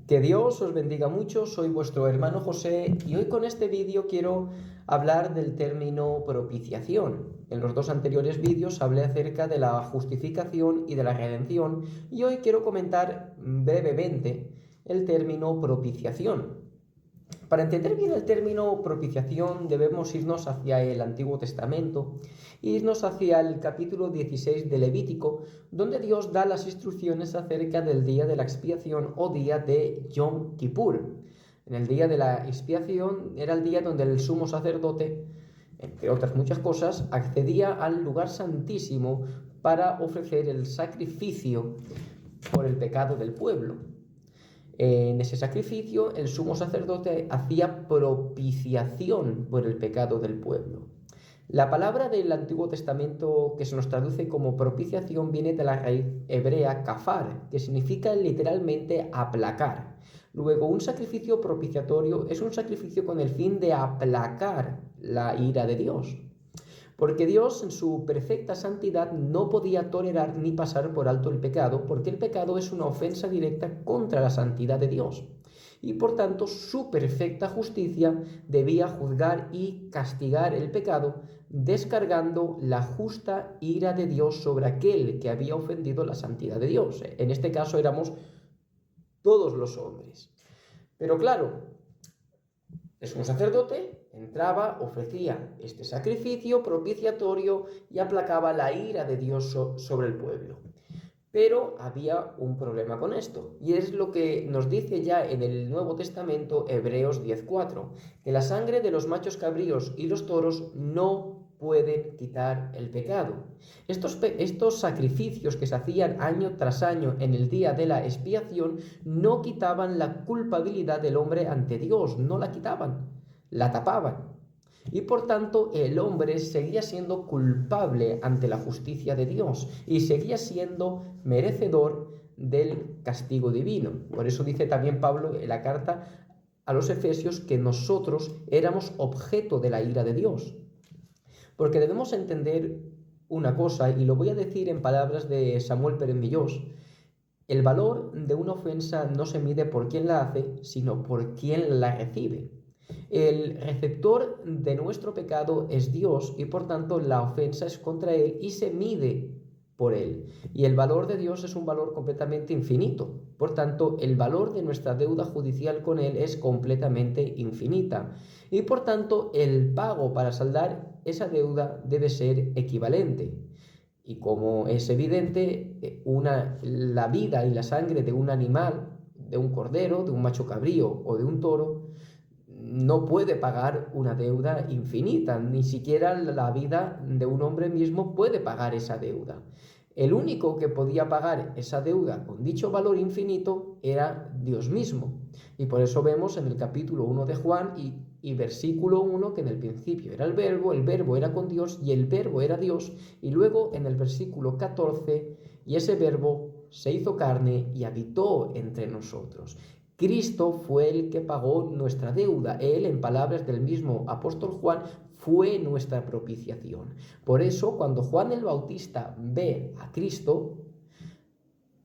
Que Dios os bendiga mucho, soy vuestro hermano José y hoy con este vídeo quiero hablar del término propiciación. En los dos anteriores vídeos hablé acerca de la justificación y de la redención y hoy quiero comentar brevemente el término propiciación. Para entender bien el término propiciación debemos irnos hacia el Antiguo Testamento, irnos hacia el capítulo 16 de Levítico, donde Dios da las instrucciones acerca del día de la expiación o día de Yom Kippur. En el día de la expiación era el día donde el sumo sacerdote, entre otras muchas cosas, accedía al lugar santísimo para ofrecer el sacrificio por el pecado del pueblo. En ese sacrificio, el sumo sacerdote hacía propiciación por el pecado del pueblo. La palabra del Antiguo Testamento que se nos traduce como propiciación viene de la raíz hebrea kafar, que significa literalmente aplacar. Luego, un sacrificio propiciatorio es un sacrificio con el fin de aplacar la ira de Dios. Porque Dios, en su perfecta santidad, no podía tolerar ni pasar por alto el pecado, porque el pecado es una ofensa directa contra la santidad de Dios. Y por tanto, su perfecta justicia debía juzgar y castigar el pecado, descargando la justa ira de Dios sobre aquel que había ofendido la santidad de Dios. En este caso éramos todos los hombres. Pero claro, el sumo sacerdote entraba, ofrecía este sacrificio propiciatorio y aplacaba la ira de Dios sobre el pueblo. Pero había un problema con esto, y es lo que nos dice ya en el Nuevo Testamento Hebreos 10:4, que la sangre de los machos cabríos y los toros no pueden quitar el pecado. Estos sacrificios que se hacían año tras año en el día de la expiación no quitaban la culpabilidad del hombre ante Dios, no la quitaban, la tapaban. Y por tanto el hombre seguía siendo culpable ante la justicia de Dios y seguía siendo merecedor del castigo divino. Por eso dice también Pablo en la carta a los Efesios que nosotros éramos objeto de la ira de Dios. Porque debemos entender una cosa, y lo voy a decir en palabras de Samuel Pérez Millós: el valor de una ofensa no se mide por quién la hace, sino por quién la recibe. El receptor de nuestro pecado es Dios y por tanto la ofensa es contra Él y se mide por Él. Y el valor de Dios es un valor completamente infinito. Por tanto, el valor de nuestra deuda judicial con Él es completamente infinita. Y por tanto, el pago para saldar esa deuda debe ser equivalente. Y como es evidente, la vida y la sangre de un animal, de un cordero, de un macho cabrío o de un toro, no puede pagar una deuda infinita, ni siquiera la vida de un hombre mismo puede pagar esa deuda. El único que podía pagar esa deuda con dicho valor infinito era Dios mismo. Y por eso vemos en el capítulo 1 de Juan y versículo 1 que en el principio era el verbo era con Dios y el verbo era Dios. Y luego en el versículo 14, y ese verbo se hizo carne y habitó entre nosotros. Cristo fue el que pagó nuestra deuda. Él, en palabras del mismo apóstol Juan, fue nuestra propiciación. Por eso, cuando Juan el Bautista ve a Cristo,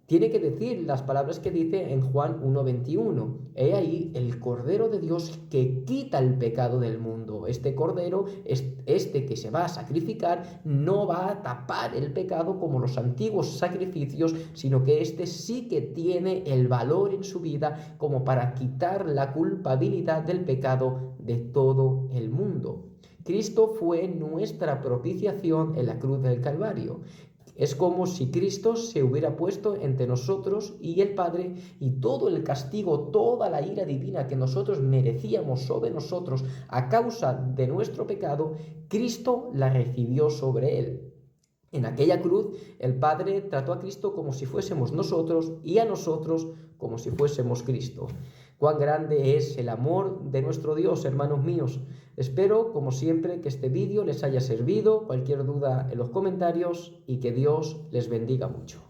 tiene que decir las palabras que dice en Juan 1:21. He ahí el Cordero de Dios que quita el pecado del mundo. Este Cordero, este que se va a sacrificar, no va a tapar el pecado como los antiguos sacrificios, sino que este sí que tiene el valor en su vida como para quitar la culpabilidad del pecado de todo el mundo. Cristo fue nuestra propiciación en la cruz del Calvario. Es como si Cristo se hubiera puesto entre nosotros y el Padre, y todo el castigo, toda la ira divina que nosotros merecíamos sobre nosotros a causa de nuestro pecado, Cristo la recibió sobre él. En aquella cruz, el Padre trató a Cristo como si fuésemos nosotros y a nosotros como si fuésemos Cristo. Cuán grande es el amor de nuestro Dios, hermanos míos. Espero, como siempre, que este vídeo les haya servido. Cualquier duda en los comentarios y que Dios les bendiga mucho.